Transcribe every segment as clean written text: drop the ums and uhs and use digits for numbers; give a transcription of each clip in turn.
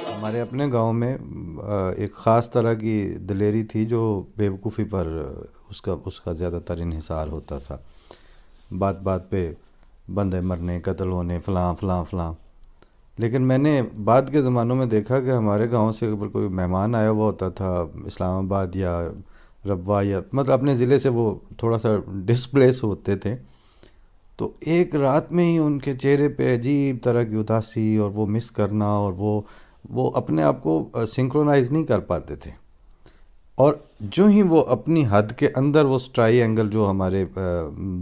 ہمارے اپنے گاؤں میں ایک خاص طرح کی دلیری تھی جو بیوقوفی پر اس کا زیادہ تر انحصار ہوتا تھا. بات بات پہ بندے مرنے، قتل ہونے، فلاں فلاں فلاں. لیکن میں نے بعد کے زمانوں میں دیکھا کہ ہمارے گاؤں سے اگر کوئی مہمان آیا ہوا ہوتا تھا اسلام آباد یا ربوہ یا مطلب اپنے ضلع سے، وہ تھوڑا سا ڈسپلیس ہوتے تھے، تو ایک رات میں ہی ان کے چہرے پہ عجیب طرح کی اداسی اور وہ مس کرنا، اور وہ اپنے آپ کو سنکرونائز نہیں کر پاتے تھے. اور جو ہی وہ اپنی حد کے اندر وہ سٹرائی اینگل جو ہمارے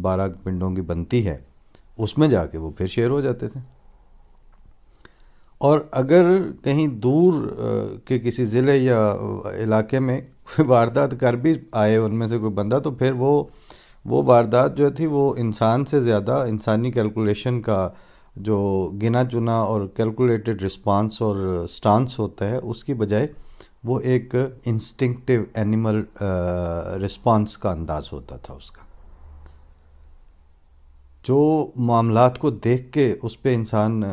12 پنڈوں کی بنتی ہے اس میں جا کے وہ پھر شیر ہو جاتے تھے. اور اگر کہیں دور کے کسی ضلع یا علاقے میں کوئی واردات کر بھی آئے ان میں سے کوئی بندہ، تو پھر وہ واردات جو تھی وہ انسان سے زیادہ انسانی کیلکولیشن کا جو گنا چنا اور کیلکولیٹڈ رسپانس اور سٹانس ہوتا ہے، اس کی بجائے وہ ایک انسٹنکٹیو اینیمل رسپانس کا انداز ہوتا تھا اس کا. جو معاملات کو دیکھ کے اس پہ انسان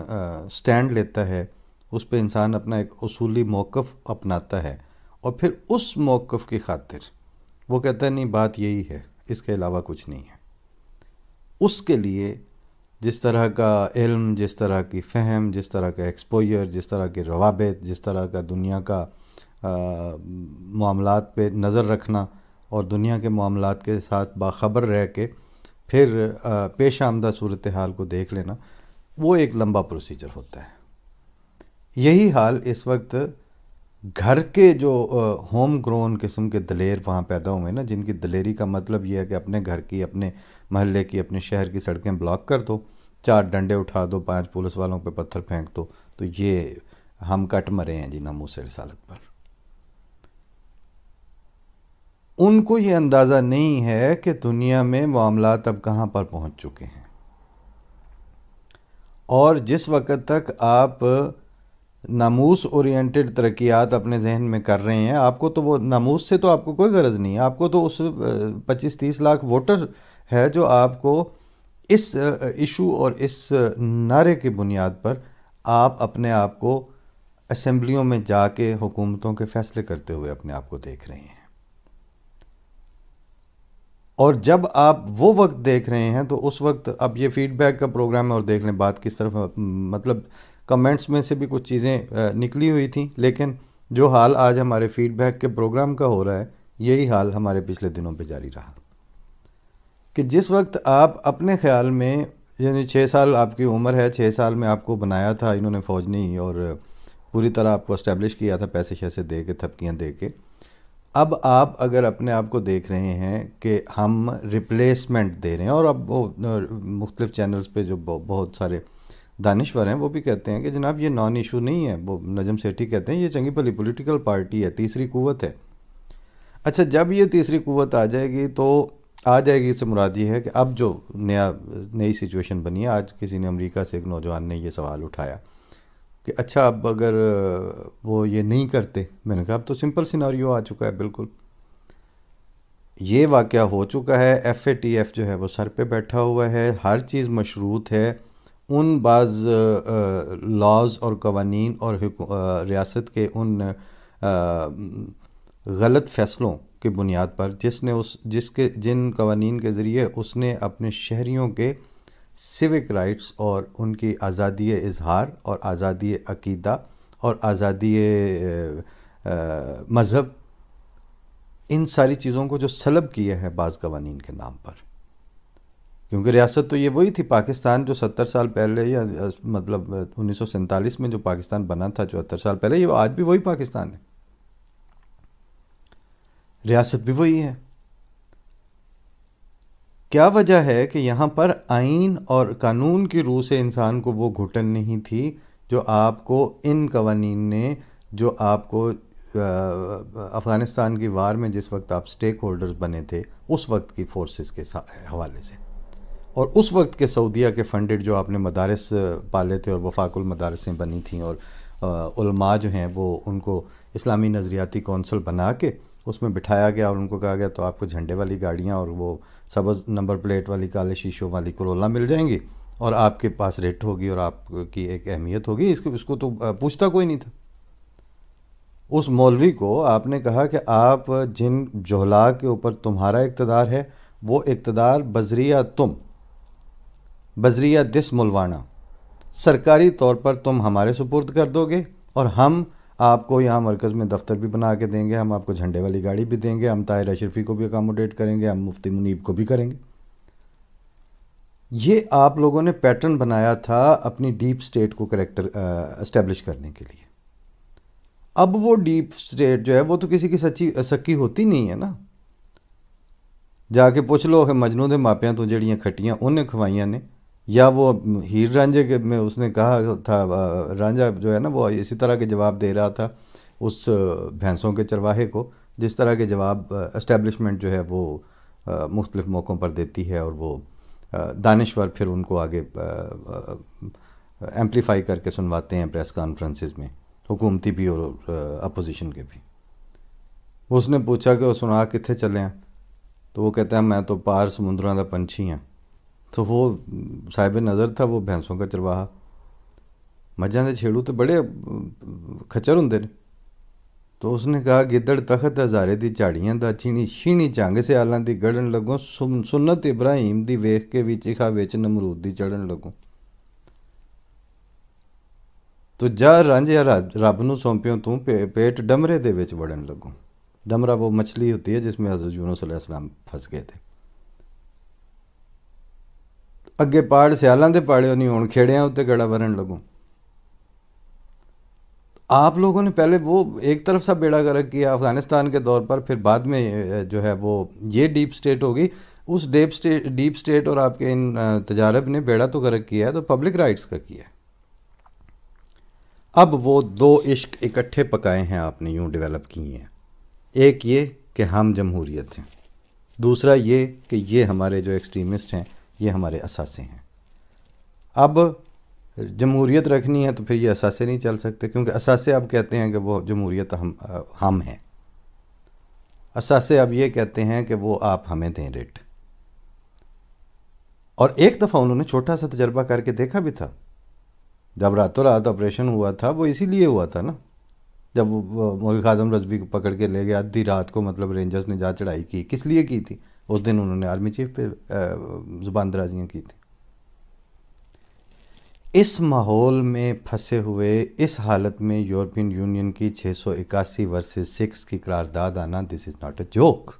سٹینڈ لیتا ہے، اس پہ انسان اپنا ایک اصولی موقف اپناتا ہے، اور پھر اس موقف کی خاطر وہ کہتا ہے نہیں بات یہی ہے، اس کے علاوہ کچھ نہیں ہے. اس کے لیے جس طرح کا علم، جس طرح کی فہم، جس طرح کا ایکسپوجر، جس طرح کے روابط، جس طرح کا دنیا کا معاملات پہ نظر رکھنا اور دنیا کے معاملات کے ساتھ باخبر رہ کے پھر پیش آمدہ صورتحال کو دیکھ لینا، وہ ایک لمبا پروسیجر ہوتا ہے. یہی حال اس وقت گھر کے جو ہوم گرون قسم کے دلیر وہاں پیدا ہوئے نا، جن کی دلیری کا مطلب یہ ہے کہ اپنے گھر کی، اپنے محلے کی، اپنے شہر کی سڑکیں بلاک کر دو، 4 ڈنڈے اٹھا دو، 5 پولیس والوں پہ پتھر پھینک دو، تو یہ ہم کٹ مرے ہیں جی ناموس رسالت پر. ان کو یہ اندازہ نہیں ہے کہ دنیا میں معاملات اب کہاں پر پہنچ چکے ہیں. اور جس وقت تک آپ ناموس اورینٹڈ ترقیات اپنے ذہن میں کر رہے ہیں، آپ کو تو وہ ناموس سے تو آپ کو کوئی غرض نہیں ہے. آپ کو تو اس 25-30 لاکھ ووٹر ہے جو آپ کو اس ایشو اور اس نعرے کی بنیاد پر آپ اپنے آپ کو اسمبلیوں میں جا کے حکومتوں کے فیصلے کرتے ہوئے اپنے آپ کو دیکھ رہے ہیں. اور جب آپ وہ وقت دیکھ رہے ہیں تو اس وقت اب یہ فیڈ بیک کا پروگرام ہے، اور دیکھ لیں بات کس طرف، مطلب کمنٹس میں سے بھی کچھ چیزیں نکلی ہوئی تھیں، لیکن جو حال آج ہمارے فیڈ بیک کے پروگرام کا ہو رہا ہے، یہی حال ہمارے پچھلے دنوں پہ جاری رہا. کہ جس وقت آپ اپنے خیال میں، یعنی 6 سال آپ کی عمر ہے، 6 سال میں آپ کو بنایا تھا انہوں نے فوج نہیں، اور پوری طرح آپ کو اسٹیبلش کیا تھا پیسے شیسے دے کے، تھپکیاں دے کے. اب آپ اگر اپنے آپ کو دیکھ رہے ہیں کہ ہم ریپلیسمنٹ دے رہے ہیں، اور اب وہ مختلف چینلز پہ جو بہت سارے دانشور ہیں وہ بھی کہتے ہیں کہ جناب یہ نان ایشو نہیں ہے. وہ نجم سیٹھی کہتے ہیں یہ چنگی بھلی پولیٹیکل پارٹی ہے، تیسری قوت ہے. اچھا، جب یہ تیسری قوت آ جائے گی تو آ جائے گی، اس سے مراد یہ ہے کہ اب جو نئی سچویشن بنی ہے. آج کسی نے امریکہ سے ایک نوجوان نے یہ سوال اٹھایا کہ اچھا اب اگر وہ یہ نہیں کرتے، میں نے کہا اب تو سمپل سیناریو آ چکا ہے. بالکل یہ واقعہ ہو چکا ہے. FATF جو ہے وہ سر پہ بیٹھا ہوا ہے، ہر چیز مشروط ہے ان بعض لاز اور قوانین اور ریاست کے ان غلط فیصلوں کی بنیاد پر جن قوانین کے ذریعے اس نے اپنے شہریوں کے سیوک رائٹس اور ان کی آزادی اظہار اور آزادی عقیدہ اور آزادی مذہب، ان ساری چیزوں کو جو سلب کیا ہے بعض قوانین کے نام پر. کیونکہ ریاست تو یہ وہی تھی، پاکستان جو 70 سال پہلے، یا مطلب 1947 میں جو پاکستان بنا تھا 74 سال پہلے، یہ آج بھی وہی پاکستان ہے، ریاست بھی وہی ہے. کیا وجہ ہے کہ یہاں پر آئین اور قانون کی روح سے انسان کو وہ گھٹن نہیں تھی جو آپ کو ان قوانین نے، جو آپ کو افغانستان کی وار میں جس وقت آپ سٹیک ہولڈرز بنے تھے اس وقت کی فورسز کے حوالے سے، اور اس وقت کے سعودیہ کے فنڈڈ جو آپ نے مدارس پالے تھے اور وفاق المدارسیں بنی تھیں، اور علماء جو ہیں وہ ان کو اسلامی نظریاتی کونسل بنا کے اس میں بٹھایا گیا، اور ان کو کہا گیا تو آپ کو جھنڈے والی گاڑیاں اور وہ سبز نمبر پلیٹ والی کالے شیشوں والی کرولا مل جائیں گی، اور آپ کے پاس ریٹ ہوگی اور آپ کی ایک اہمیت ہوگی. اس کو تو پوچھتا کوئی نہیں تھا. اس مولوی کو آپ نے کہا کہ آپ جن جہلا کے اوپر تمہارا اقتدار ہے وہ اقتدار بذریعہ دس ملوانہ سرکاری طور پر تم ہمارے سپرد کر دو گے، اور ہم آپ کو یہاں مرکز میں دفتر بھی بنا کے دیں گے، ہم آپ کو جھنڈے والی گاڑی بھی دیں گے، ہم طاہر اشرفی کو بھی اکاموڈیٹ کریں گے، ہم مفتی منیب کو بھی کریں گے. یہ آپ لوگوں نے پیٹرن بنایا تھا اپنی ڈیپ سٹیٹ کو کریکٹر اسٹیبلش کرنے کے لیے. اب وہ ڈیپ سٹیٹ جو ہے وہ تو کسی کی سکی ہوتی نہیں ہے نا. جا کے پوچھ لو کہ مجنوں دے ماپیاں تو جڑیاں کھٹیاں انہیں کھوائیاں نے، یا وہ ہیر رانجھے کے میں اس نے کہا تھا، رانجھا جو ہے نا وہ اسی طرح کے جواب دے رہا تھا اس بھینسوں کے چرواہے کو، جس طرح کے جواب اسٹیبلشمنٹ جو ہے وہ مختلف موقعوں پر دیتی ہے، اور وہ دانشور پھر ان کو آگے ایمپلیفائی کر کے سنواتے ہیں پریس کانفرنسز میں، حکومتی بھی اور اپوزیشن کے بھی. اس نے پوچھا کہ وہ سنا کتنے چلے ہیں، تو وہ کہتا ہے میں تو پار سمندراں دا پنچھی ہاں. تو وہ صاحب نظر تھا وہ بھینسوں کا چرواہا. مجھاں دے چھیڑو تو بڑے کھچر ہوندے نے. تو اس نے کہا گدڑ تخت ہزارے دی جھاڑیاں دا شینی جنگ سیالاں دی گڑن لگوں، سنت ابراہیم دی ویکھ کے وی چیخا وچ نمرود دی چڑھن لگوں. تو جا رانجھیا رب نو سونپیوں تو پیٹ ڈمرے دے وچ وڑن لگوں. ڈمرا وہ مچھلی ہوتی ہے جس میں حضرت یونس علیہ السلام پھنس گئے تھے. اگے پاڑ سیالاں دے پاڑے نہیں ہون کھیڑیاں اتنے گڑا ورن لگوں. آپ لوگوں نے پہلے وہ ایک طرف سا بیڑا گرک کیا افغانستان کے دور پر، پھر بعد میں جو ہے وہ یہ ڈیپ سٹیٹ ہوگی. اس ڈیپ سٹیٹ اور آپ کے ان تجارب نے بیڑا تو گرک کیا ہے تو پبلک رائٹس کا کیا ہے. اب وہ دو عشق اکٹھے پکائے ہیں آپ نے، یوں ڈیولپ کیے ہیں. ایک یہ کہ ہم جمہوریت ہیں، دوسرا یہ کہ یہ ہمارے جو ایکسٹریمسٹ ہیں یہ ہمارے اثاثے ہیں. اب جمہوریت رکھنی ہے تو پھر یہ اثاثے نہیں چل سکتے، کیونکہ اثاثے اب کہتے ہیں کہ وہ جمہوریت ہم ہیں. اثاثے اب یہ کہتے ہیں کہ وہ آپ ہمیں دیں ریٹ. اور ایک دفعہ انہوں نے چھوٹا سا تجربہ کر کے دیکھا بھی تھا. جب راتوں رات آپریشن ہوا تھا وہ اسی لیے ہوا تھا نا، جب مولوی خادم رضوی کو پکڑ کے لے گیا آدھی رات کو، مطلب رینجرز نے جا چڑھائی کی. کس لیے کی تھی؟ اس دن انہوں نے آرمی چیف پہ زبان درازیاں کی تھیں. اس ماحول میں پھنسے ہوئے اس حالت میں یورپین یونین کی 681 ورسز 6 کی قرارداد آنا، دس از ناٹ اے جوک.